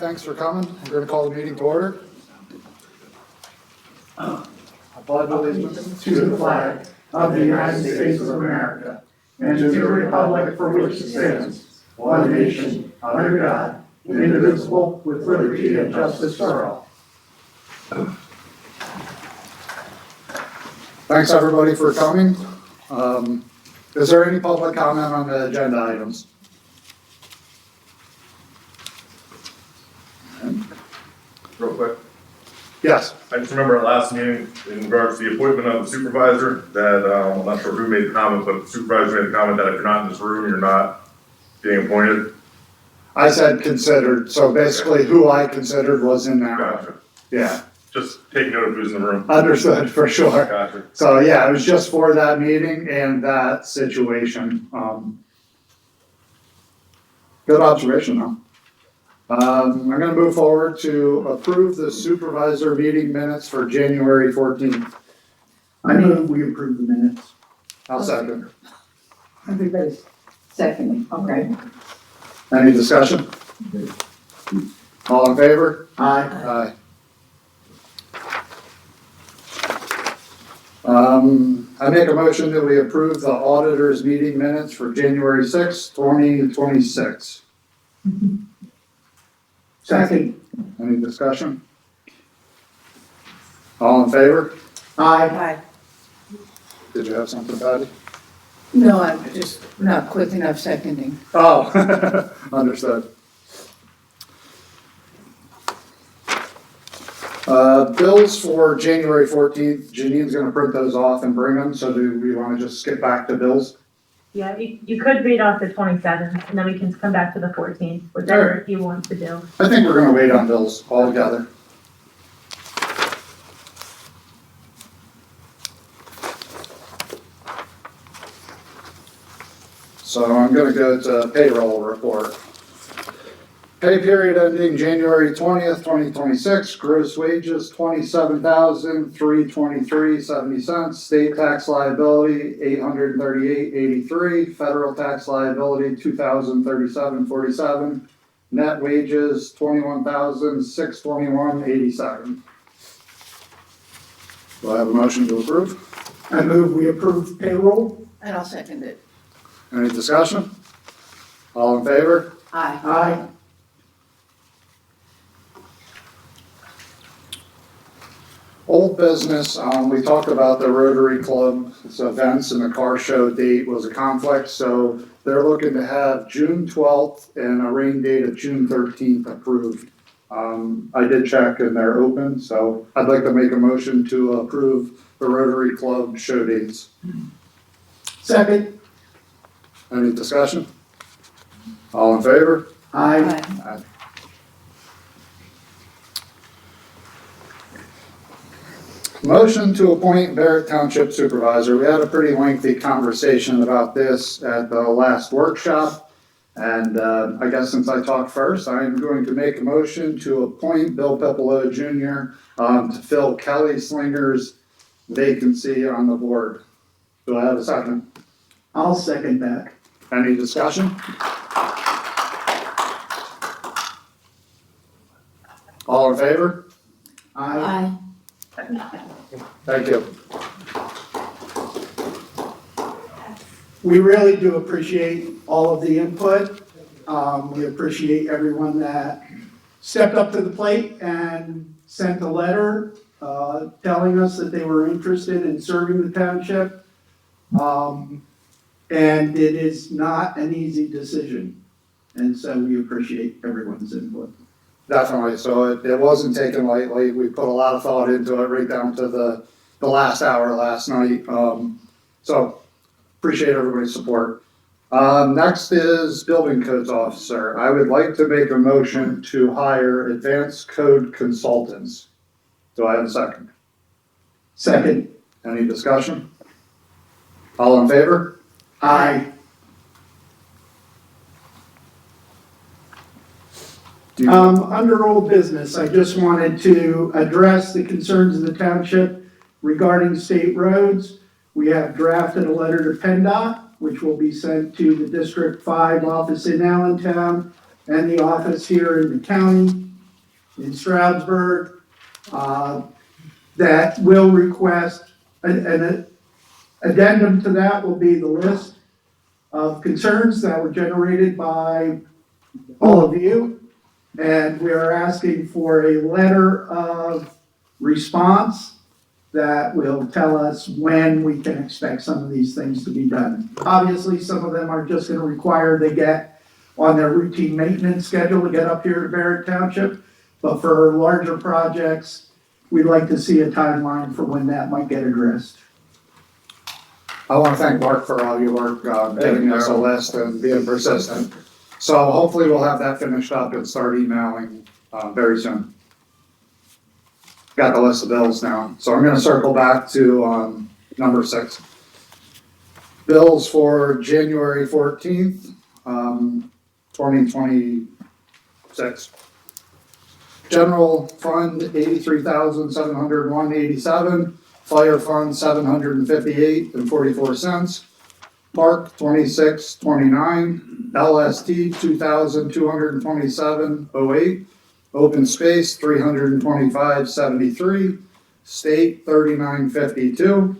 thanks for coming. We're gonna call the meeting to order. I pledge allegiance to the flag of the United States of America and to the republic for which it stands, one nation, under God, indivisible, with liberty and justice for all. Thanks, everybody, for coming. Is there any public comment on the agenda items? Real quick, Yes. I just remember our last meeting in regards to the appointment of the supervisor, that, I'm not sure who made the comment, but the supervisor made the comment that if you're not in this room, you're not getting appointed. I said considered, so basically who I considered was in that. Gotcha. Yeah, Just take note of who's in the room. understood, for sure. Gotcha. So, yeah, it was just for that meeting and that situation. Good observation, though. I'm gonna move forward to approve the supervisor meeting minutes for January 14th. I move we approve the minutes. I'll second. Everybody's seconding, okay. Any discussion? All in favor? Aye. Aye. I make a motion that we approve the auditor's meeting minutes for January 6th, 2026. Second. Any discussion? All in favor? Aye. Aye. Did you have something, Patty? No, I'm just not quick enough seconding. Oh, understood. Bills for January 14th, Janine's gonna print those off and bring them, so do we wanna just skip back to bills? Yeah, you could read off the 27th, and then we can come back to the 14th, whichever you want to do. I think we're gonna wait on bills altogether. So I'm gonna go to payroll report. Pay period ending January 20th, 2026, gross wages $27,323.70, state tax liability $838.83, federal tax liability $2,037.47, net wages $21,621.87. Do I have a motion to approve? I move we approve payroll. And I'll second it. Any discussion? All in favor? Aye. Aye. Old business, we talked about the Rotary Club's events and the car show date was a conflict, so they're looking to have June 12th and a rain date of June 13th approved. I did check and they're open, so I'd like to make a motion to approve the Rotary Club show dates. Second. Any discussion? All in favor? Aye. Aye. Motion to appoint Barrett Township Supervisor. We had a pretty lengthy conversation about this at the last workshop. And I guess since I talked first, I'm going to make a motion to appoint Bill Pipolo Jr. To fill Kelly Slinger's vacancy on the board. Do I have a second? I'll second that. Any discussion? All in favor? Aye. Thank you. We really do appreciate all of the input. We appreciate everyone that stepped up to the plate and sent a letter telling us that they were interested in serving the township. And it is not an easy decision. And so we appreciate everyone's input. Definitely, so it wasn't taken lightly, we put a lot of thought into it, right down to the last hour last night, so appreciate everybody's support. Next is building codes officer. I would like to make a motion to hire advanced code consultants. Do I have a second? Second. Any discussion? All in favor? Aye. Do you- Under old business, I just wanted to address the concerns of the township regarding state roads. We have drafted a letter to PennDOT, which will be sent to the District 5 office in Allentown and the office here in the county. in Stroudsburg, that will request, an addendum to that will be the list of concerns that were generated by all of you. And we are asking for a letter of response that will tell us when we can expect some of these things to be done. Obviously, some of them are just gonna require they get on their routine maintenance schedule to get up here to Barrett Township. But for larger projects, we'd like to see a timeline for when that might get addressed. I want to thank Mark for all your work, giving us a list and being persistent. So hopefully we'll have that finished up and start emailing, very soon. Got the list of bills now, so I'm gonna circle back to, number 6. Bills for January 14th, 2026. General fund, 83,701.87. Fire fund, 758.44. Park, 2629. LST, 2,227.08. Open space, 325.73. State, 39.52.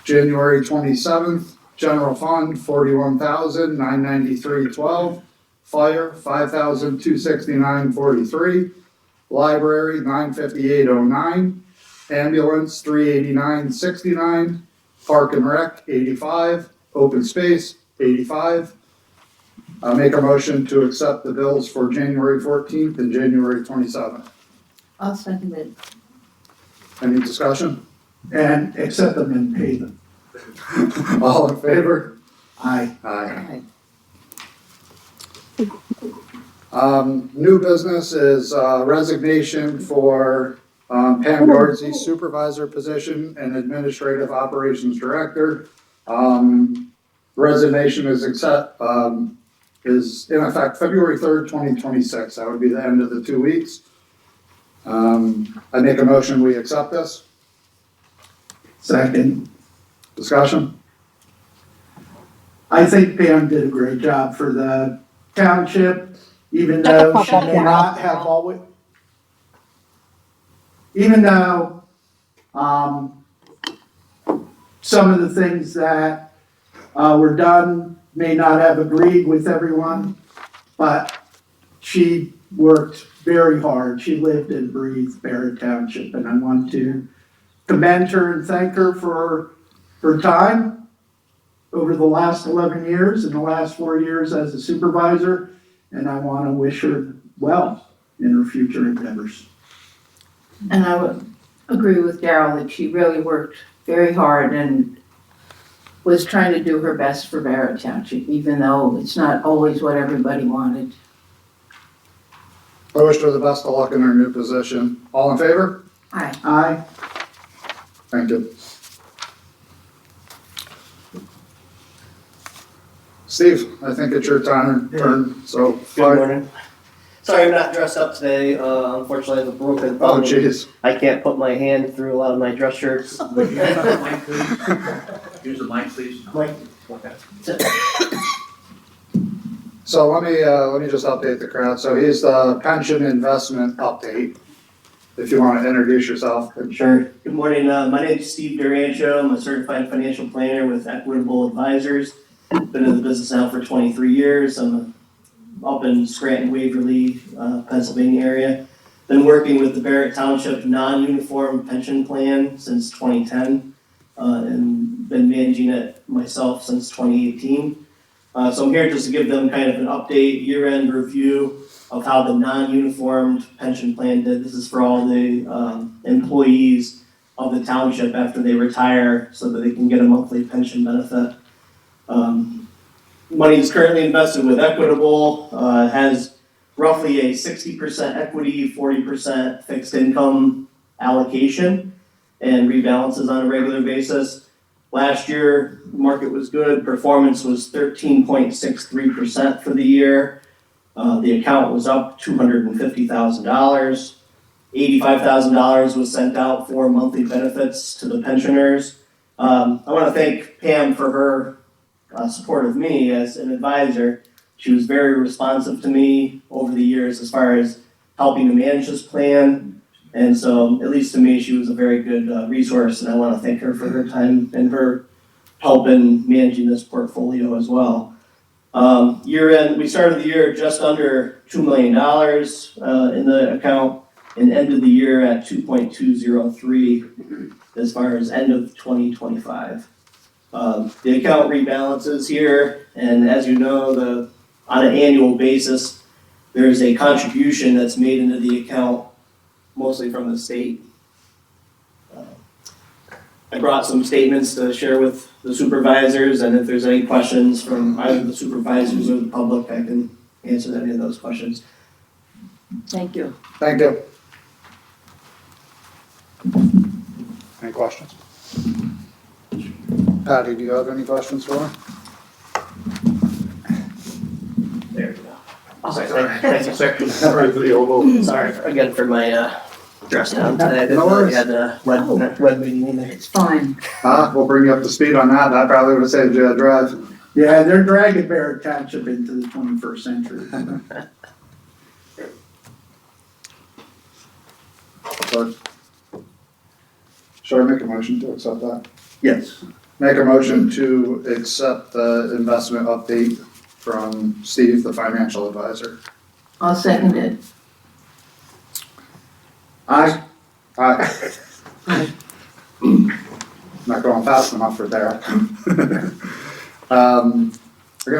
January 27th, general fund, 41,993.12. Fire, 5,269.43. Library, 958.09. Ambulance, 389.69. Park and Rec, 85. Open space, 85. Make a motion to accept the bills for January 14th and January 27th. I'll second it. Any discussion? And accept them and pay them. All in favor? Aye. Aye. New business is resignation for Pam Gardsey, supervisor position and administrative operations director. Resignation is in effect February 3rd, 2026. That would be the end of the 2 weeks. I make a motion, we accept this. Second. Discussion? I think Pam did a great job for the township, even though she may not have always, even though, some of the things that, were done may not have agreed with everyone, but she worked very hard. She lived and breathed Barrett Township, and I want to commend her and thank her for her time over the last 11 years and the last 4 years as a supervisor, and I want to wish her well in her future endeavors. And I would agree with Darrell that she really worked very hard and was trying to do her best for Barrett Township, even though it's not always what everybody wanted. I wish her the best of luck in her new position. All in favor? Aye. Aye. Thank you. Steve, I think it's your turn, so. Good morning. Sorry I'm not dressed up today. Unfortunately, I have a broken Oh, thumb. jeez. I can't put my hand through a lot of my dress shirts. Use the mic, please. Mike. So let me just update the crowd. So here's the pension investment update. If you want to introduce yourself. Sure. Good morning. My name is Steve Durancho. I'm a certified financial planner with Equitable Advisors. Been in the business now for 23 years. I'm up in Scranton, Waverly, Pennsylvania area. Been working with the Barrett Township non-uniform pension plan since 2010, and been managing it myself since 2018. So I'm here just to give them kind of an update, year-end review of how the non-uniformed pension plan did. This is for all the employees of the township after they retire so that they can get a monthly pension benefit. Money is currently invested with Equitable, has roughly a 60% equity, 40% fixed income allocation, and rebalances on a regular basis. Last year, the market was good. Performance was 13.63% for the year. The account was up $250,000. $85,000 was sent out for monthly benefits to the pensioners. I want to thank Pam for her support of me as an advisor. She was very responsive to me over the years as far as helping to manage this plan. And so, at least to me, she was a very good resource, and I want to thank her for her time and her help in managing this portfolio as well. Year end, we started the year just under $2 million in the account and ended the year at 2.203 as far as end of 2025. The account rebalances here, and as you know, on an annual basis, there's a contribution that's made into the account, mostly from the state. I brought some statements to share with the supervisors, and if there's any questions from either the supervisors or the public, I can answer any of those questions. Thank you. Thank you. Any questions? Patty, do you have any questions for her? There you go. Thank you, sir. Sorry again for my dress down today. I didn't No know worries. you had a web meeting in there. It's fine. We'll bring you up to speed on that. That probably would have saved you a drive. Yeah, they're dragging Barrett Township into the 21st century. But should I make a motion to accept that? Yes. Make a motion to accept the investment update from Steve, the financial advisor. I'll second it. Aye. Aye. Not going fast enough for Derek. We're gonna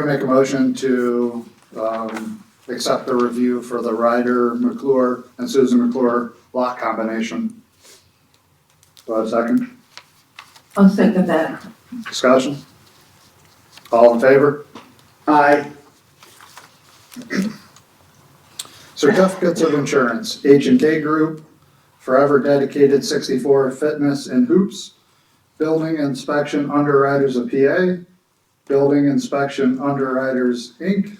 make a motion to, accept the review for the Ryder McClure and Susan McClure lot combination. Do I have a second? I'll second that. Discussion? All in favor? Aye. Certificates of insurance, H&K Group, Forever Dedicated 64 Fitness and Hoops, Building Inspection Underwriters of PA, Building Inspection Underwriters, Inc.,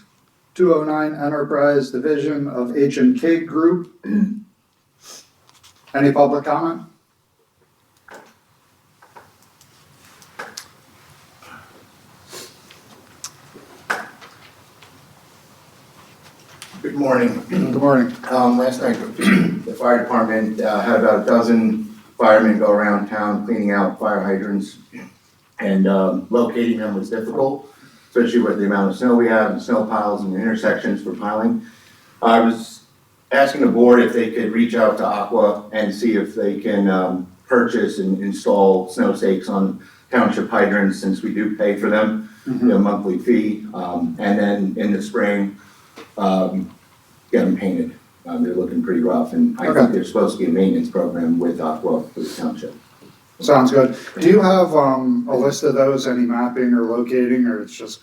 209 Enterprise Division of H&K Group. Any public comment? Good morning. Good morning. Last night, the fire department had about a dozen firemen go around town cleaning out fire hydrants. And locating them was difficult, especially with the amount of snow we have and snow piles and intersections for piling. I was asking the board if they could reach out to Aqua and see if they can purchase and install snow stakes on township hydrants, since we do pay for them, monthly fee. And then in the spring, get them painted. They're looking pretty rough, and I think there's supposed to be a maintenance program with Aqua for the township. Sounds good. Do you have a list of those, any mapping or locating, or it's just?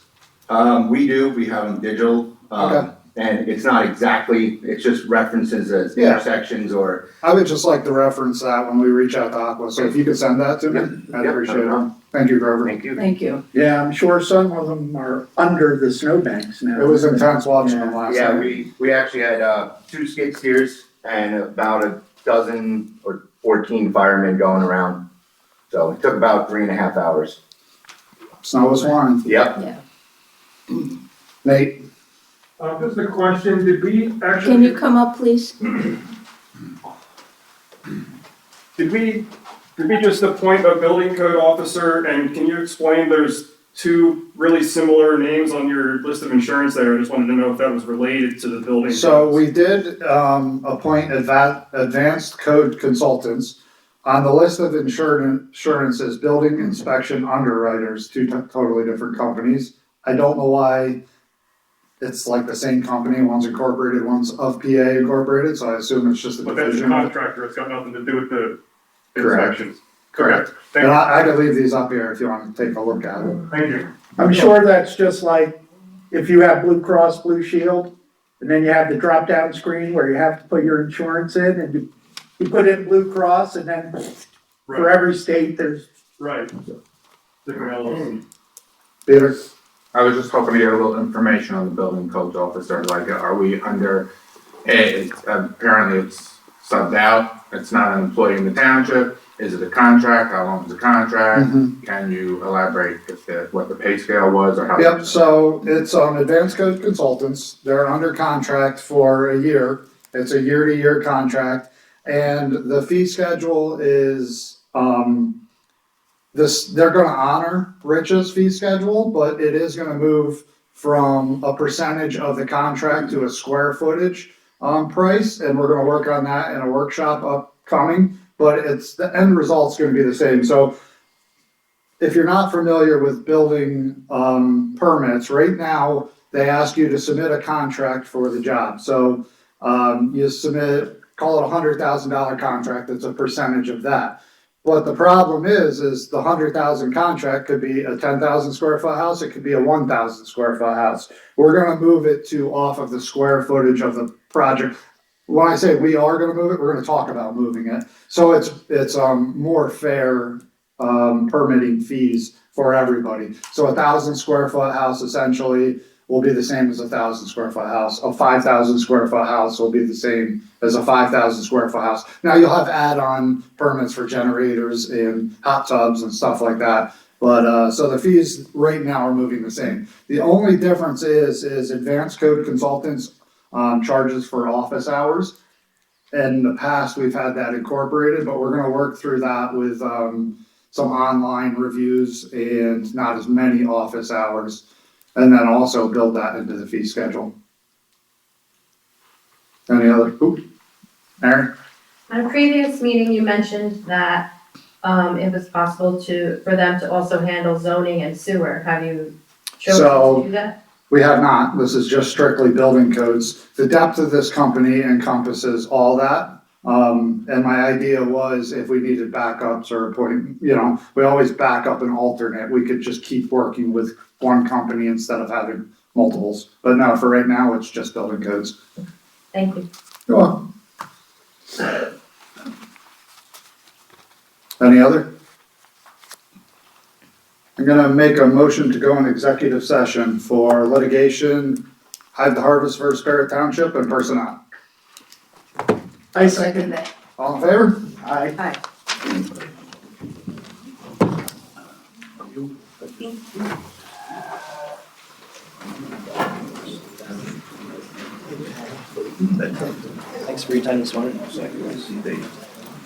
We do, we have them digital. Okay. And it's not exactly, it's just references as Yeah. intersections or. I would just like to reference that when we reach out to Aqua, so if you could send that to me, I'd Yep, appreciate no it. problem. Thank you, Grover. Thank you. Thank you. Yeah, I'm sure some of them are under the snowbanks now. It was intense watching them last Yeah, night. we actually had 2 skid steers and about a dozen or 14 firemen going around. So it took about 3.5 hours. Snow was flying. Yep. Yeah. Nate? Just a question, did we actually? Can you come up, please? Did we just appoint a building code officer, and can you explain, there's 2 really similar names on your list of insurance there, I just wanted to know if that was related to the building. So codes. we did appoint advanced code consultants. On the list of insurances, building inspection underwriters, 2 totally different companies. I don't know why it's like the same company, one's incorporated, one's of PA incorporated, so I assume it's just a But that's a division. contractor, it's got nothing to do with the Correct. inspections. Correct. Thank And you. I could leave these up here if you want to take a look at it. Thank you. I'm sure that's just like if you have Blue Cross Blue Shield, and then you have the drop-down screen where you have to put your insurance in, and you put in Blue Cross, and then for Right, every state, there's, right. Different LLC. Peter? I was just hoping to get a little information on the building codes officer, like, are we under, apparently it's subbed out, it's not an employee in the township, is it a contract, how long is the contract? Can you elaborate what the pay scale was, or how? Yep, so it's Advanced Code Consultants, they're under contract for a year, It's a year-to-year contract, and the fee schedule is, they're gonna honor Rich's fee schedule, but it is gonna move from a percentage of the contract to a square footage, price, and we're gonna work on that in a workshop upcoming, but the end result's gonna be the same, so if you're not familiar with building, permits, right now, they ask you to submit a contract for the job, so, you submit, call it $100,000 contract, it's a percentage of that. But the problem is the 100,000 contract could be a 10,000 square foot house, it could be a 1,000 square foot house. We're gonna move it to off of the square footage of the project. When I say we are gonna move it, we're gonna talk about moving it. So it's more fair, permitting fees for everybody. So 1,000 square foot house essentially will be the same as a 1,000 square foot house. A 5,000 square foot house will be the same as a 5,000 square foot house. Now, you'll have add-on permits for generators and hot tubs and stuff like that. But, so the fees right now are moving the same. The only difference is advanced code consultants, charges for office hours. In the past, we've had that incorporated, but we're gonna work through that with, some online reviews and not as many office hours. And then also build that into the fee schedule. Any other, Aaron? At a previous meeting, you mentioned that, it was possible for them to also handle zoning and sewer. Have you chosen to do that? We have not, this is just strictly building codes. The depth of this company encompasses all that. And my idea was if we needed backups or we always back up an alternate, we could just keep working with one company instead of having multiples. But no, for right now, it's just building codes. Thank you. You're welcome. Any other? I'm gonna make a motion to go in executive session for litigation, Hide the Harvest versus Barrett Township and personnel. I second. that. All in favor? Aye. Hi. Thanks for your time this morning.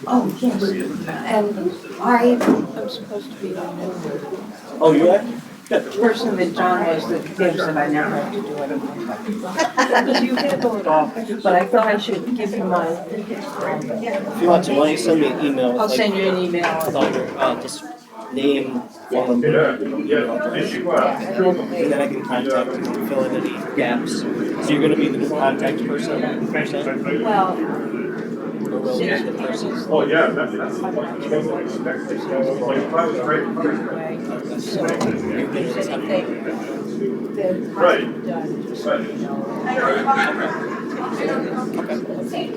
Oh, yes, and I'm supposed to be on the Oh, you are? person that John was that gives that I never have to do it. You handle it all, but I thought I should give you mine. If you want to, why don't you send me an email? I'll send you an With email. all your, just name, phone number, email address. And then I can contact you and fill in any gaps. So you're gonna be the contact person, Well, or will be the person? Oh, yeah, that's. so You're good with anything that Right. hasn't done, just Right. let me know.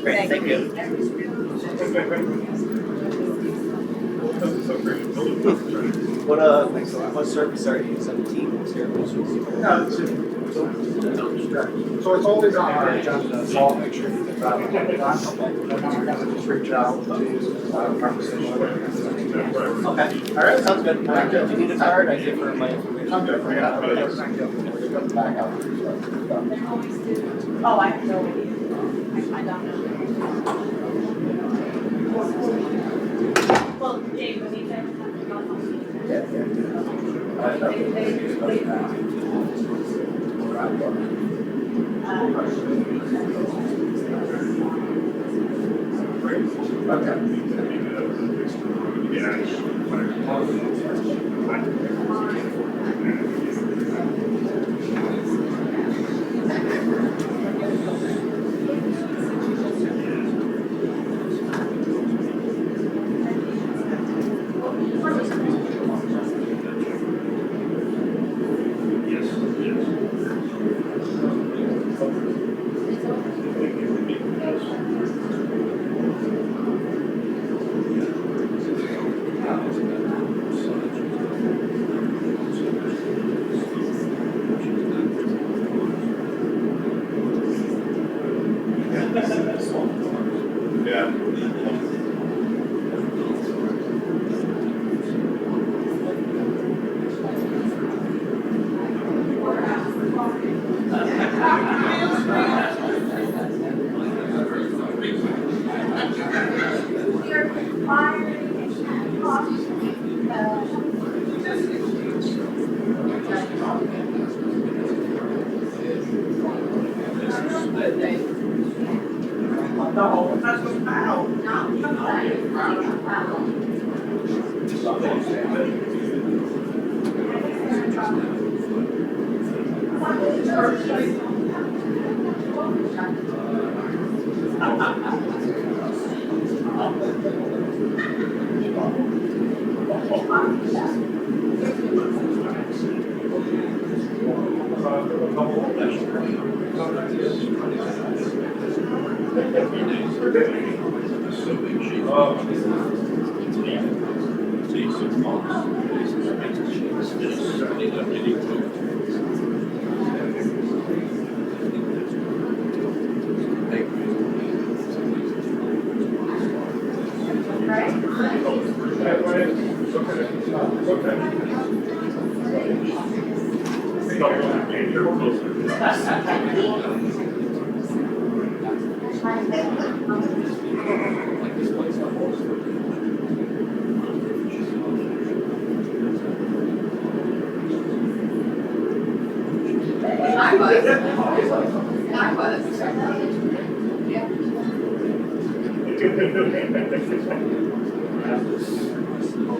Great, thank you. What service are you, 17 service? So it's always on our agenda, so I'll make sure you get that. And then I'm gonna just reach out to, conversation. Okay, all right, sounds good. If you need a card, I give her my information. I'm good for you. Thank you. Oh, I have no idea. I don't know. Well, Dave, was he saying?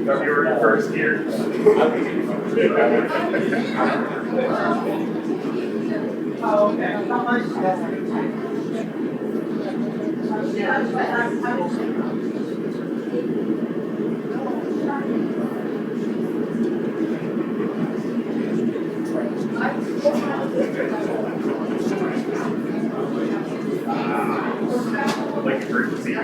Thought you were in first gear. Like a first seat.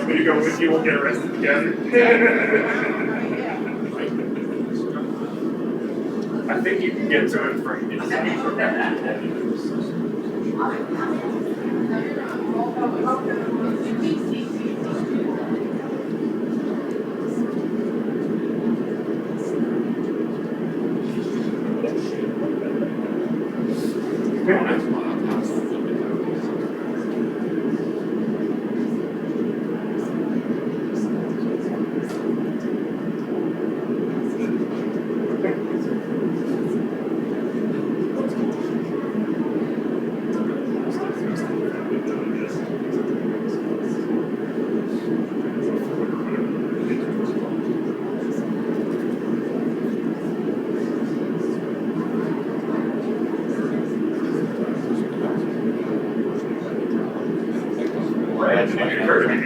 When you go with you, we'll get arrested together. I think you can get to it from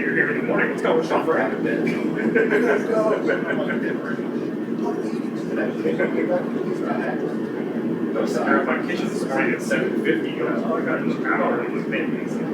you're here in the morning. Let's go with shop for Those are my kitchen's right at 7:50. Oh, I got an hour in this thing.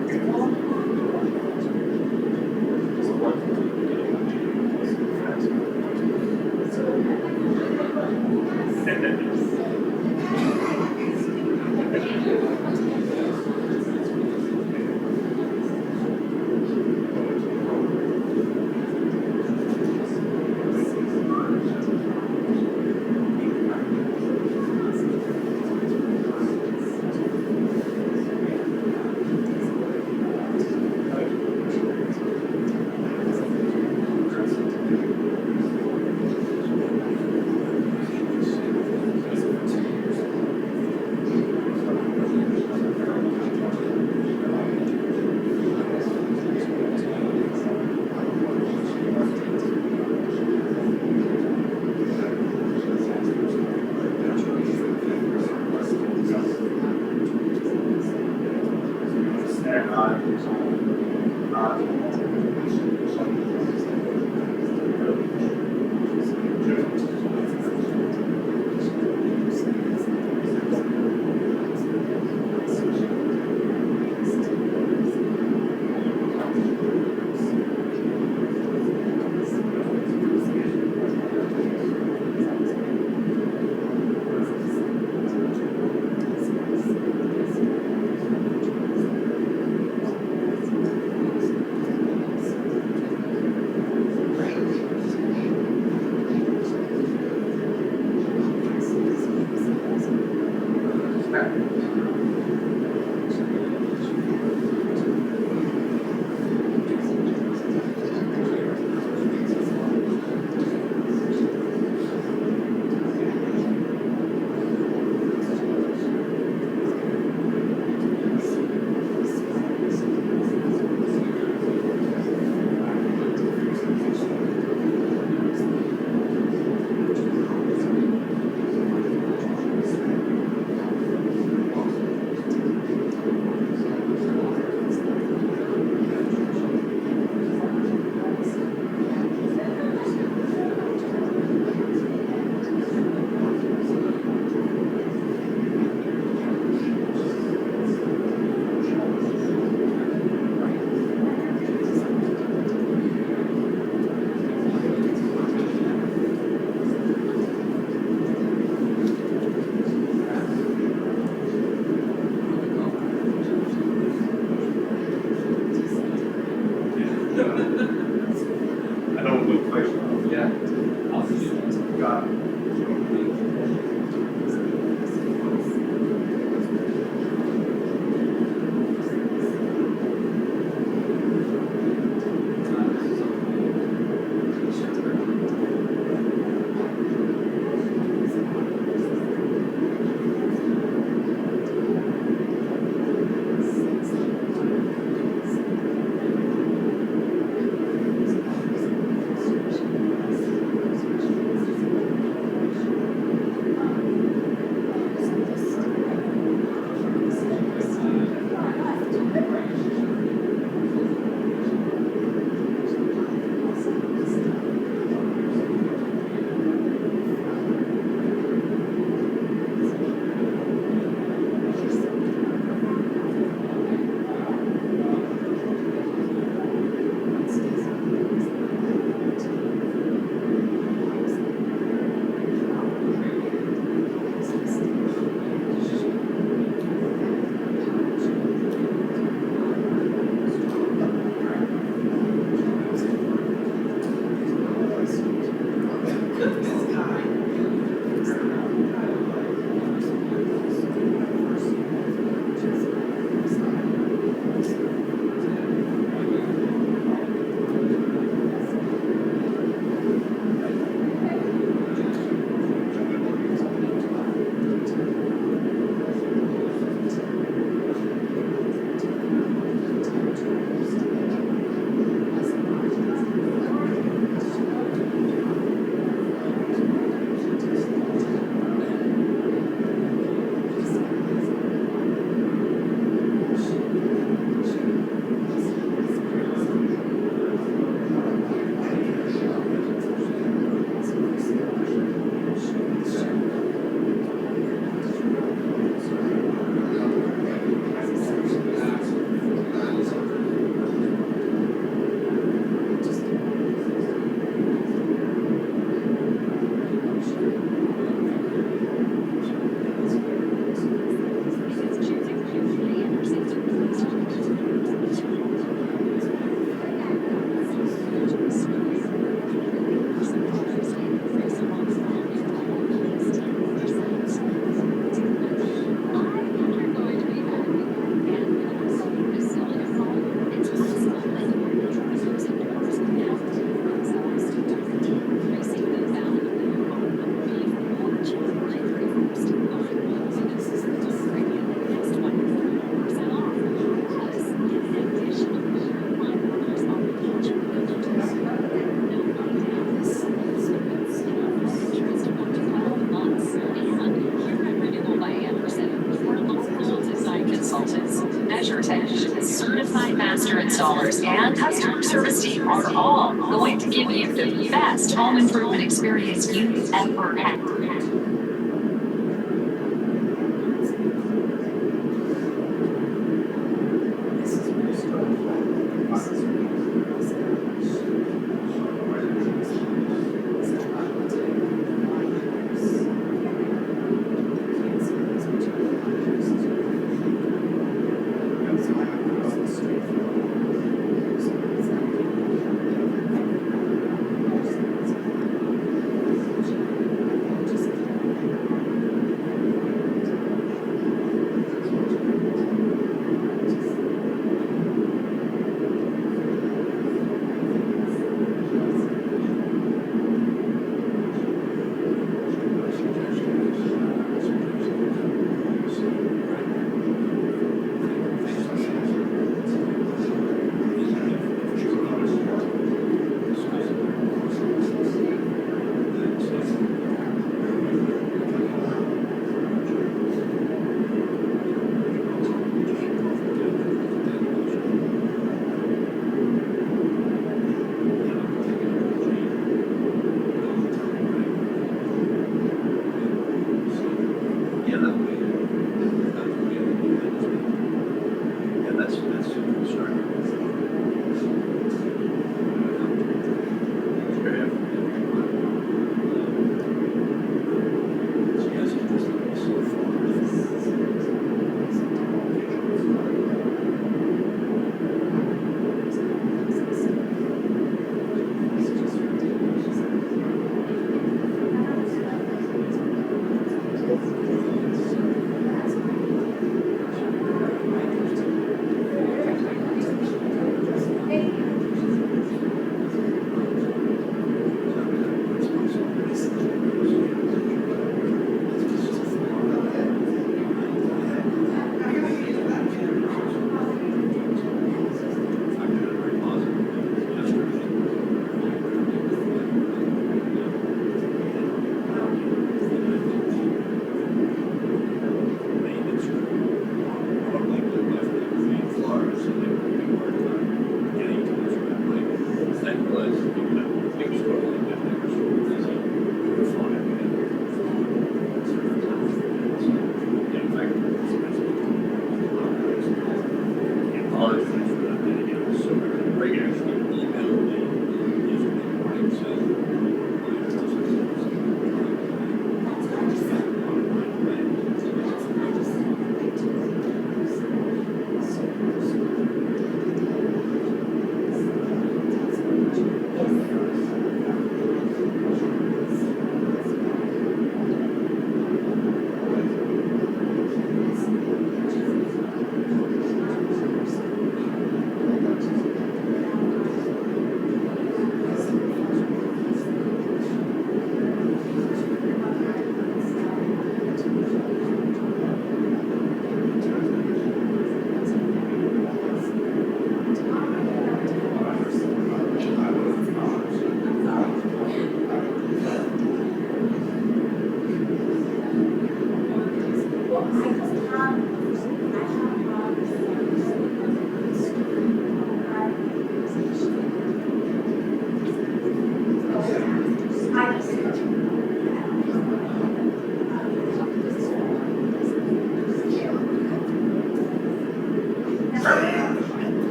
installers and customer service team are all going to give you the best home improvement experience you've ever had.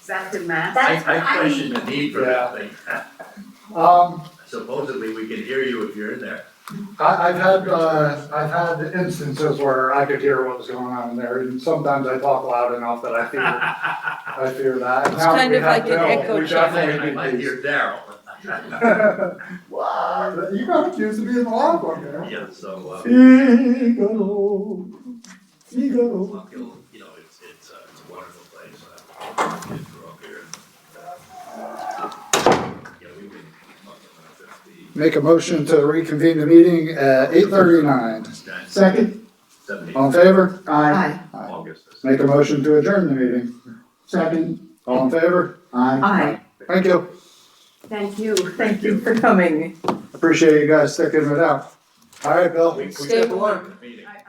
Back to math. I question the need for that thing. Supposedly, we can hear you if you're in there. I've had instances where I could hear what was going on in there, and sometimes I talk loud enough that I fear that. It's kind of like an echo chamber. I might hear Daryl. Wow, you got accused of being the loud one there. Yeah, so, Figaro, Figaro. well, you know, it's a wonderful place. Kids grew up here. Yeah, we've been, Make a motion to reconvene the meeting at 8:39. Second? All in favor? Aye. August. Make a motion to adjourn the meeting. Second? All in favor? Aye. Aye. Thank you. Thank you. Thank you for coming. Appreciate you guys sticking it out. All right, Bill. Stay warm. Meeting. I